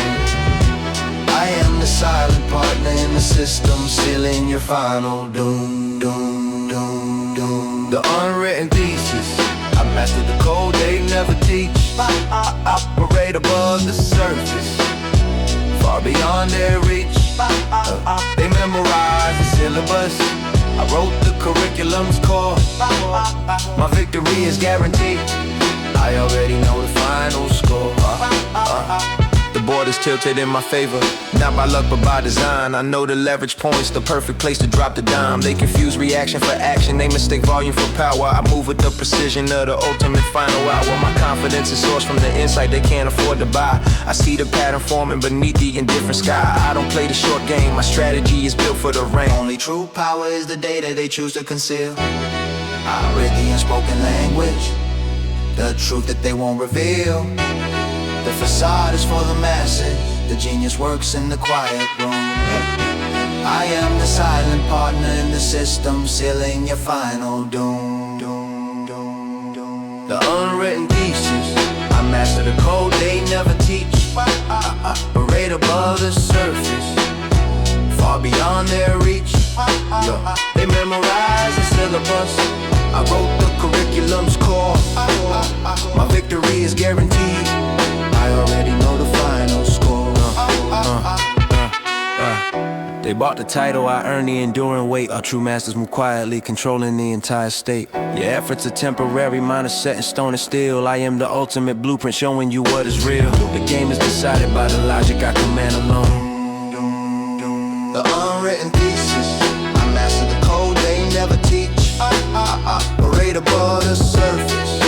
I am the silent partner in the system, sealing your final doom, doom, doom, doom. The unwritten thesis, I mastered the code they never teach. I operate above the surface, far beyond their reach. They memorize the syllabus, I wrote the curriculum's core. My victory is guaranteed. I already know the final score. The board is tilted in my favor, not by luck but by design. I know the leverage point's the perfect place to drop the dime. They confuse reaction for action, they mistake volume for power. I move with the precision of the ultimate final hour. My confidence is sourced from the insight they can't afford to buy. I see the pattern forming beneath the indifferent sky. I don't play the short game, my strategy is built for the rain. Only true power is the data they choose to conceal. I read the unspoken language, the truth that they won't reveal. The facade is for the masses, the genius works in the quiet room. I am the silent partner in the system, sealing your final doom, doom, doom, doom. The unwritten thesis, I master the code they never teach. I operate above the surface, far beyond their reach. They memorize the syllabus, I wrote the curriculum's core. My victory is guaranteed, I already know the final score. They bought the title, I earned the enduring weight. Our true masters move quietly, controlling the entire state. Your efforts are temporary, mine is set in stone and steel. I am the ultimate blueprint, showing you what is real. The game is decided by the logic I command alone. The unwritten thesis, I master the code they never teach. I operate above the surface,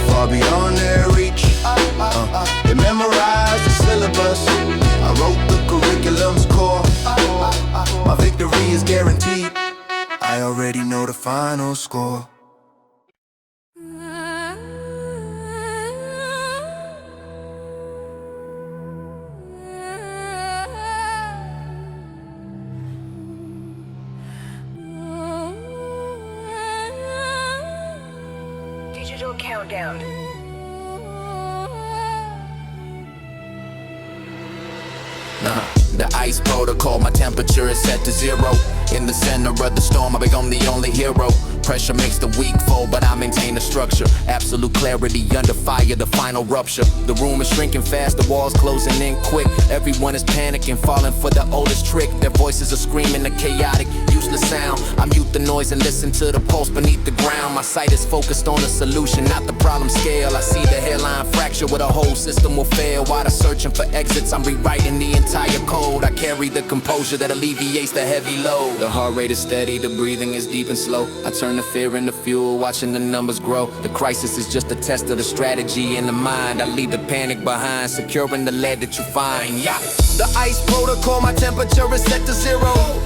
far beyond their reach. They memorize the syllabus, I wrote the curriculum's core. My victory is guaranteed, I already know the final score. Digital countdown. The ice protocol, my temperature is set to 0. In the center of the storm, I become the only hero. Pressure makes the weak fold, but I maintain the structure. Absolute clarity under fire, the final rupture. The room is shrinking fast, the walls closing in quick. Everyone is panicking, falling for the oldest trick. Their voices are screaming a chaotic, useless sound. I mute the noise and listen to the pulse beneath the ground. My sight is focused on the solution, not the problem scale. I see the hairline fracture where the whole system will fail. While they're searching for exits, I'm rewriting the entire code. I carry the composure that alleviates the heavy load. The heart rate is steady, the breathing is deep and slow. I turn the fear into fuel, watching the numbers grow. The crisis is just a test of the strategy in the mind. I leave the panic behind, securing the lead that you find. Yeah. The ice protocol, my temperature is set to 0.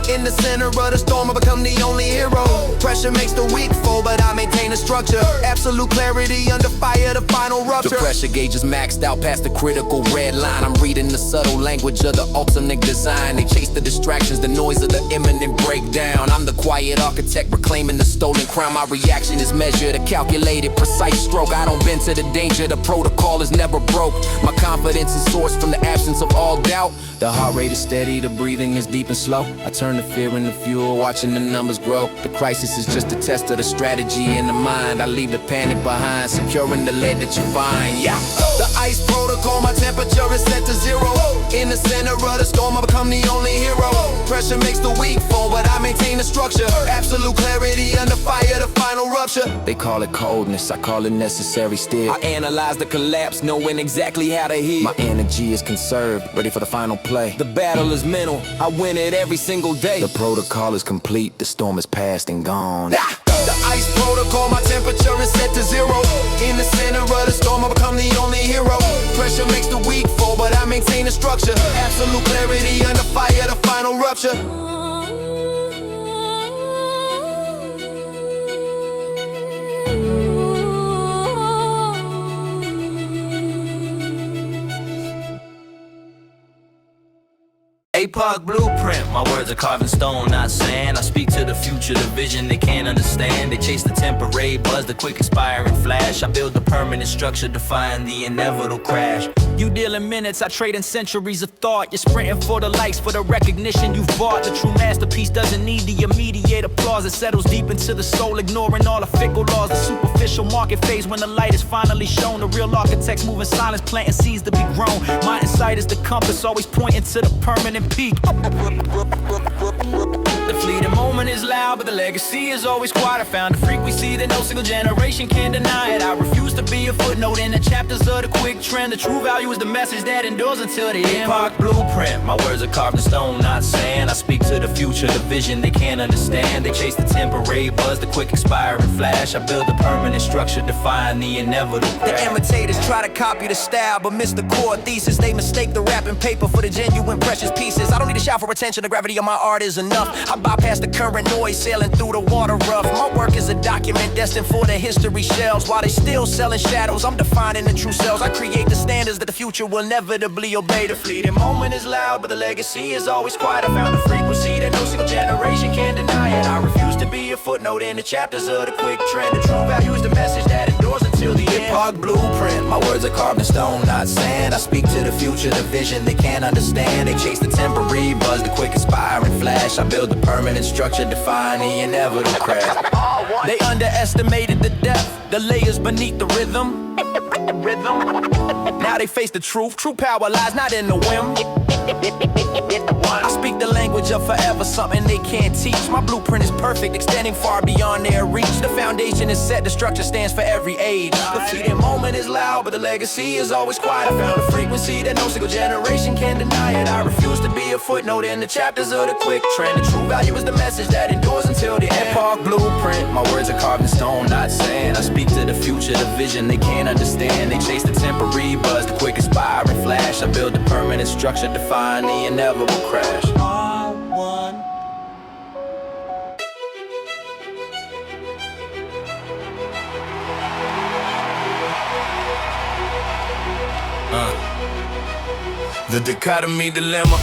In the center of the storm, I become the only hero. Pressure makes the weak fall, but I maintain a structure. Absolute clarity under fire, the final rupture. The pressure gauge is maxed out past the critical red line. I'm reading the subtle language of the ultimate design. They chase the distractions, the noise of the imminent breakdown. I'm the quiet architect reclaiming the stolen crown. My reaction is measured, a calculated, precise stroke. I don't bend to the danger, the protocol is never broke. My confidence is sourced from the absence of all doubt. The heart rate is steady, the breathing is deep and slow. I turn the fear into fuel, watching the numbers grow. The crisis is just a test of the strategy in the mind. I leave the panic behind, securing the lead that you find. Yeah. The ice protocol, my temperature is set to 0. In the center of the storm, I become the only hero. Pressure makes the weak fall, but I maintain the structure. Absolute clarity under fire, the final rupture. They call it coldness, I call it necessary still. I analyze the collapse, knowing exactly how to hit. My energy is conserved, ready for the final play. The battle is mental, I win it every single day. The protocol is complete, the storm is past and gone. The ice protocol, my temperature is set to 0. In the center of the storm, I become the only hero. Pressure makes the weak fall, but I maintain the structure. Absolute clarity under fire, the final rupture. Epoch Blueprint, my words are carved in stone, not sand. I speak to the future, the vision they can't understand. They chase the temporary buzz, the quick expiring flash. I build the permanent structure, defying the inevitable crash. You deal in minutes, I trade in centuries of thought. You're sprinting for the likes, for the recognition you've bought. The true masterpiece doesn't need the immediate applause. It settles deep into the soul, ignoring all the fickle laws. The superficial market phase when the light is finally shown. The real architects move in silence, planting seeds to be grown. My insight is the compass, always pointing to the permanent peak. The fleeting moment is loud, but the legacy is always quiet. I found a frequency that no single generation can deny it. I refuse to be a footnote in the chapters of the quick trend. The true value is the message that endures until the end. Epoch Blueprint, my words are carved in stone, not sand. I speak to the future, the vision they can't understand. They chase the temporary buzz, the quick expiring flash. I build a permanent structure, defying the inevitable crash. The imitators try to copy the style, but miss the core thesis. They mistake the wrapping paper for the genuine precious pieces. I don't need to shout for attention, the gravity of my art is enough. I bypass the current noise, sailing through the water rough. My work is a document destined for the history shelves. While they still selling shadows, I'm defining the true selves. I create the standards that the future will inevitably obey. The fleeting moment is loud, but the legacy is always quiet. I found a frequency that no single generation can deny it. I refuse to be a footnote in the chapters of the quick trend. The true value is the message that endures until the end. Epoch Blueprint, my words are carved in stone, not sand. I speak to the future, the vision they can't understand. They chase the temporary buzz, the quick expiring flash. I build the permanent structure, defying the inevitable crash. They underestimated the depth, the layers beneath the rhythm. Now they face the truth. True power lies not in the whim. I speak the language of forever, something they can't teach. My blueprint is perfect, extending far beyond their reach. The foundation is set, the structure stands for every age. The fleeting moment is loud, but the legacy is always quiet. I found a frequency that no single generation can deny it. I refuse to be a footnote in the chapters of the quick trend. The true value is the message that endures until the end. Epoch Blueprint, my words are carved in stone, not sand. I speak to the future, the vision they can't understand. They chase the temporary buzz, the quick expiring flash. I build the permanent structure, defying the inevitable crash. The Dichotomy Dilemma.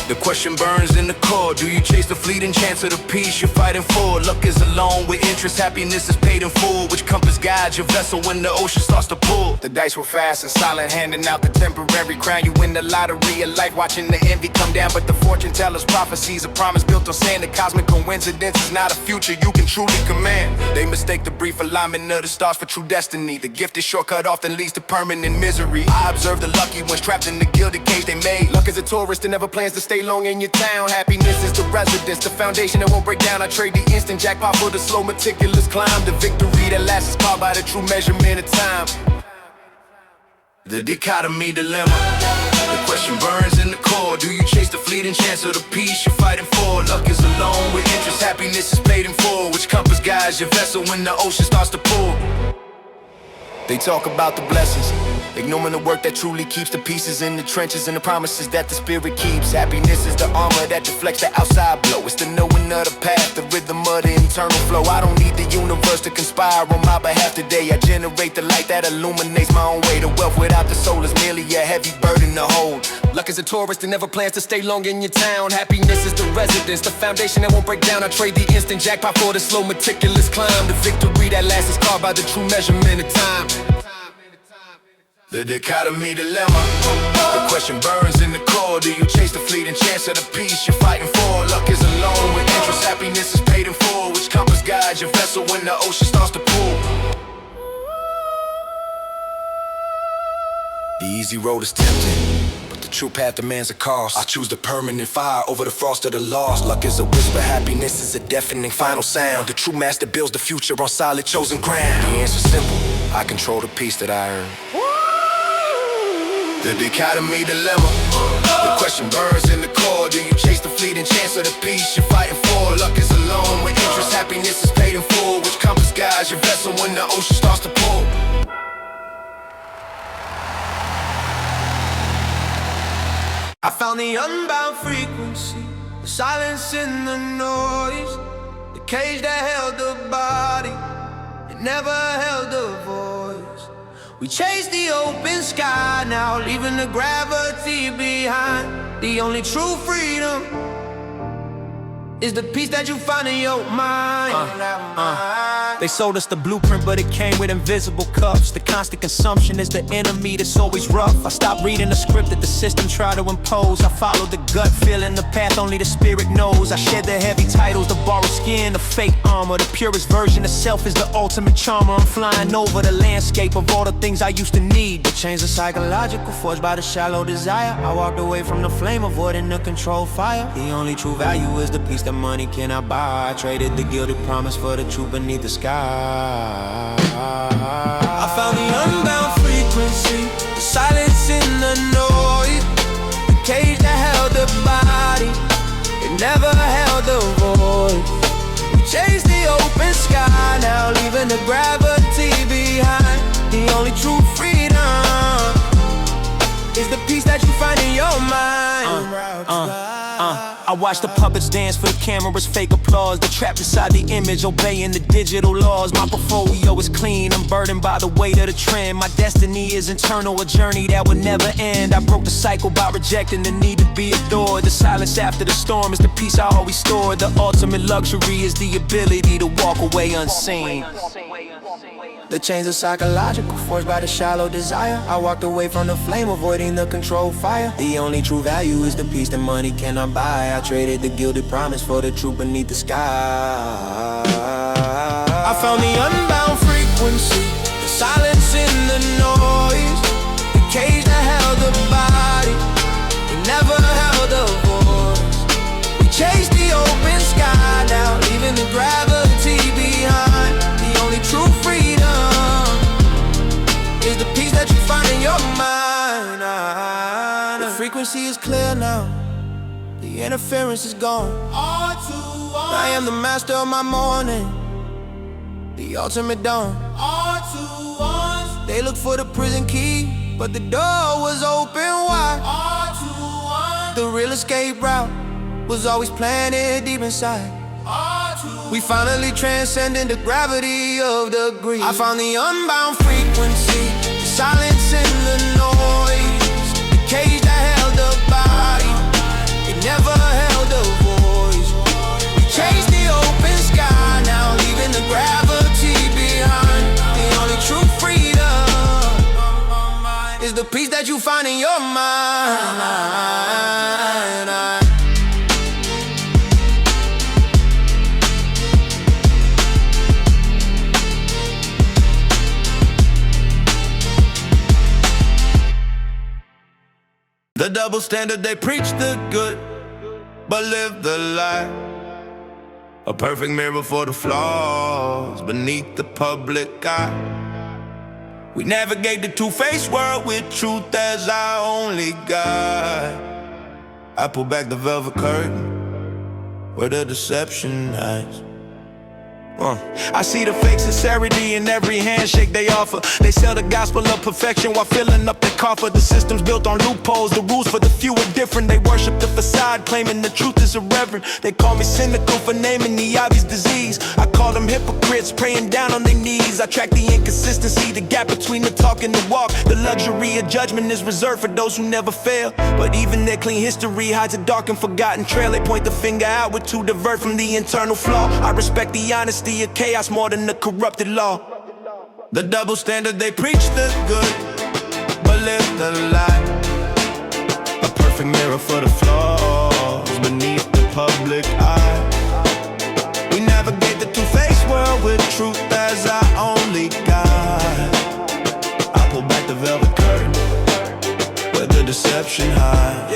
The question burns in the core. Do you chase the fleeting chance of the peace you're fighting for? Luck is alone with interest, happiness is paid in full. Which compass guides your vessel when the ocean starts to pull? The dice were fast and silent, handing out the temporary crown. You win the lottery of life, watching the envy come down. But the fortune teller's prophecies, a promise built on sand. The cosmic coincidence is not a future you can truly command. They mistake the brief alignment of the stars for true destiny. The gifted shortcut often leads to permanent misery. I observe the lucky ones trapped in the gilded cage they made. Luck is a tourist that never plans to stay long in your town. Happiness is the residence, the foundation that won't break down. I trade the instant jackpot for the slow, meticulous climb. The victory that lasts is called by the true measurement of time. The dichotomy dilemma. The question burns in the core. Do you chase the fleeting chance of the peace you're fighting for? Luck is alone with interest, happiness is paid in full. Which compass guides your vessel when the ocean starts to pull? They talk about the blessings, ignoring the work that truly keeps the pieces in the trenches and the promises that the spirit keeps. Happiness is the armor that deflects the outside blow. It's the knowing of the path, the rhythm of the internal flow. I don't need the universe to conspire on my behalf today. I generate the light that illuminates my own way. The wealth without the soul is merely a heavy burden to hold. Luck is a tourist that never plans to stay long in your town. Happiness is the residence, the foundation that won't break down. I trade the instant jackpot for the slow, meticulous climb. The victory that lasts is carved by the true measurement of time. The dichotomy dilemma. The question burns in the core. Do you chase the fleeting chance of the peace you're fighting for? Luck is alone with interest, happiness is paid in full. Which compass guides your vessel when the ocean starts to pull? The easy road is tempting, but the true path demands a cost. I choose the permanent fire over the frost of the lost. Luck is a whisper, happiness is a deafening final sound. The true master builds the future on solid chosen ground. The answer's simple, I control the peace that I earn. The dichotomy dilemma. The question burns in the core. Do you chase the fleeting chance of the peace you're fighting for? Luck is alone with interest, happiness is paid in full. Which compass guides your vessel when the ocean starts to pull? I found the unbound frequency, the silence in the noise, the cage that held the body, it never held the voice. We chase the open sky now, leaving the gravity behind. The only true freedom is the peace that you find in your mind. They sold us the blueprint, but it came with invisible cuffs. The constant consumption is the enemy that's always rough. I stopped reading the script that the system tried to impose. I followed the gut feeling, the path only the spirit knows. I shed the heavy titles, the borrowed skin, the fake armor. The purest version of self is the ultimate charmer. I'm flying over the landscape of all the things I used to need. The chains are psychological, forged by the shallow desire. I walked away from the flame, avoiding the controlled fire. The only true value is the peace that money cannot buy. I traded the gilded promise for the truth beneath the sky. I found the unbound frequency, the silence in the noise, the cage that held the body, it never held the voice. We chase the open sky now, leaving the gravity behind. The only true freedom is the peace that you find in your mind. I watch the puppets dance for the camera's fake applause. They're trapped inside the image, obeying the digital laws. My portfolio is clean, I'm burdened by the weight of the trend. My destiny is internal, a journey that will never end. I broke the cycle by rejecting the need to be adored. The silence after the storm is the peace I always store. The ultimate luxury is the ability to walk away unseen. The chains are psychological, forged by the shallow desire. I walked away from the flame, avoiding the controlled fire. The only true value is the peace that money cannot buy. I traded the gilded promise for the truth beneath the sky. I found the unbound frequency, the silence in the noise, the cage that held the body, it never held the voice. We chase the open sky now, leaving the gravity behind. The only true freedom is the peace that you find in your mind. The frequency is clear now, the interference is gone. I am the master of my morning, the ultimate dawn. They look for the prison key, but the door was open wide. The real escape route was always planted deep inside. We finally transcended the gravity of the greed. I found the unbound frequency, the silence in the noise, the cage that held the body, it never the peace that you find in your mind. The double standard, they preach the good, but live the lie. A perfect mirror for the flaws beneath the public eye. We navigate the two-faced world with truth as our only guide. I pull back the velvet curtain where the deception hides. I see the fake sincerity in every handshake they offer. They sell the gospel of perfection while filling up their coffer. The system's built on loopholes, the rules for the few are different. They worship the facade, claiming the truth is irreverent. They call me cynical for naming the obvious disease. I call them hypocrites, praying down on their knees. I track the inconsistency, the gap between the talk and the walk. The luxury of judgment is reserved for those who never fail. But even their clean history hides a dark and forgotten trail. They point the finger outward to divert from the internal flaw. I respect the honesty of chaos more than the corrupted law. The double standard, they preach the good, but live the lie. A perfect mirror for the flaws beneath the public eye. We navigate the two-faced world with truth as our only guide. I pull back the velvet curtain where the deception hides.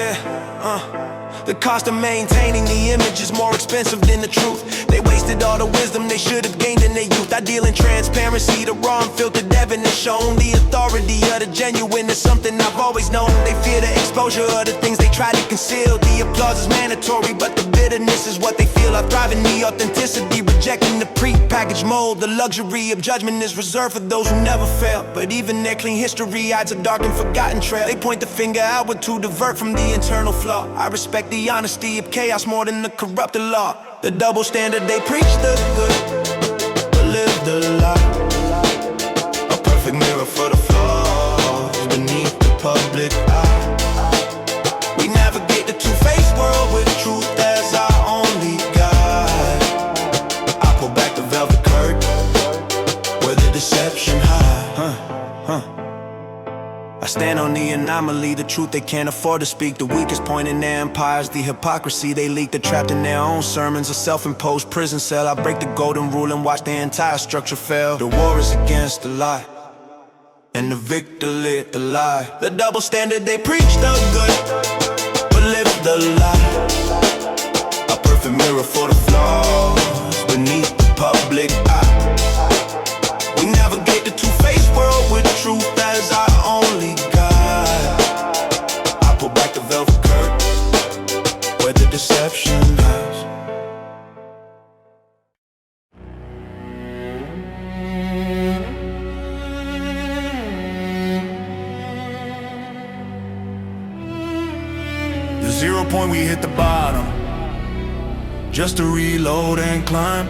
The cost of maintaining the image is more expensive than the truth. They wasted all the wisdom they should have gained in their youth. I deal in transparency, the raw and filtered evidence shown. The authority of the genuine is something I've always known. They fear the exposure of the things they try to conceal. The applause is mandatory, but the bitterness is what they feel. I thrive in the authenticity, rejecting the pre-packaged mold. The luxury of judgment is reserved for those who never fail. But even their clean history hides a dark and forgotten trail. They point the finger outward to divert from the internal flaw. I respect the honesty of chaos more than the corrupted law. The double standard, they preach the good, but live the lie. A perfect mirror for the flaws beneath the public eye. We navigate the two-faced world with truth as our only guide. I pull back the velvet curtain where the deception hides. I stand on the anomaly, the truth they can't afford to speak. The weakest point in their empires, the hypocrisy they leak. They're trapped in their own sermons, a self-imposed prison cell. I break the golden rule and watch their entire structure fail. The war is against the lie, and the victor lit the lie. The double standard, they preach the good, but live the lie. A perfect mirror for the flaws beneath the public eye. We navigate the two-faced world with truth as our only guide. I pull back the velvet curtain where the deception hides. The 0 point, we hit the bottom, just to reload and climb.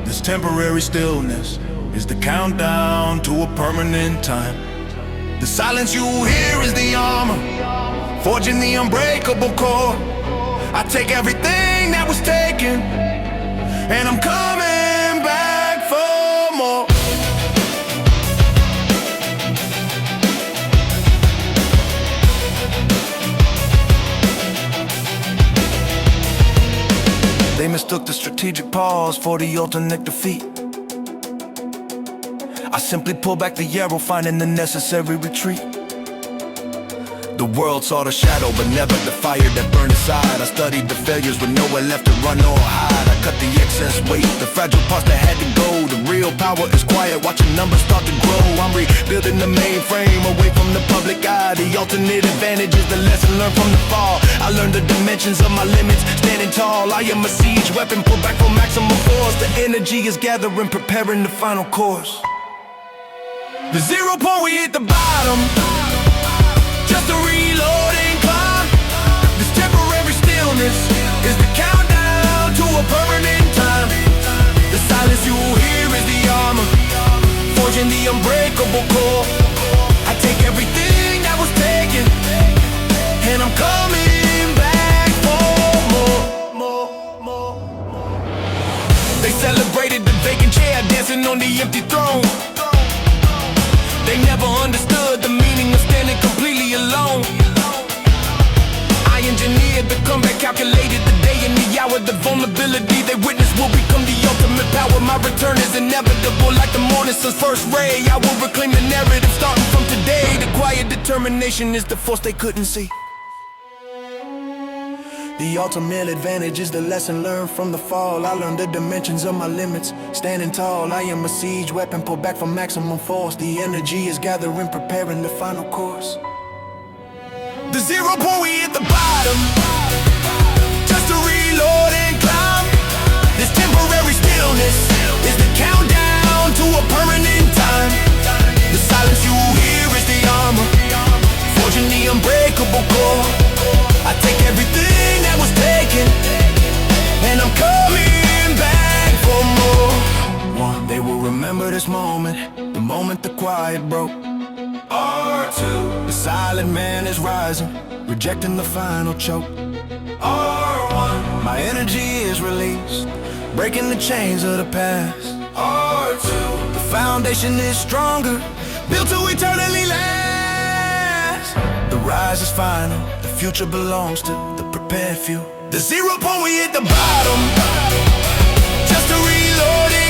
This temporary stillness is the countdown to a permanent time. The silence you hear is the armor, forging the unbreakable core. I take everything that was taken, and I'm coming back for more. They mistook the strategic pause for the ultimate defeat. I simply pull back the arrow, finding the necessary retreat. The world saw the shadow, but never the fire that burned inside. I studied the failures with nowhere left to run or hide. I cut the excess weight, the fragile parts that had to go. The real power is quiet, watching numbers start to grow. I'm rebuilding the mainframe away from the public eye. The alternate advantage is the lesson learned from the fall. I learned the dimensions of my limits, standing tall. I am a siege weapon, pull back for maximum force. The energy is gathering, preparing the final course. The 0 point, we hit the bottom, just to reload and climb. This temporary stillness is the countdown to a permanent time. The silence you hear is the armor, forging the unbreakable core. I take everything that was taken, and I'm coming back for more. They celebrated the vacant chair, dancing on the empty throne. They never understood the meaning of standing calculated. The day and the hour, the vulnerability they witness will become the ultimate power. My return is inevitable, like the morning sun's first ray. I will reclaim the narrative starting from today. The quiet determination is the force they couldn't see. The ultimate advantage is the lesson learned from the fall. I learned the dimensions of my limits, standing tall. I am a siege weapon, pulled back for maximum force. The energy is gathering, preparing the final course. The 0 point, we hit the bottom, just to reload and climb. This temporary stillness is the countdown to a permanent time. The silence you hear is the armor, forging the unbreakable core. I take everything that was taken, and I'm coming back for more. One, they will remember this moment, the moment the quiet broke. R2, The silent man is rising, rejecting the final choke. R1, My energy is released, breaking the chains of the past. R2, The foundation is stronger, built to eternally last. The rise is final, the future belongs to the prepared few. the 0 point, we hit the bottom, just to reload it.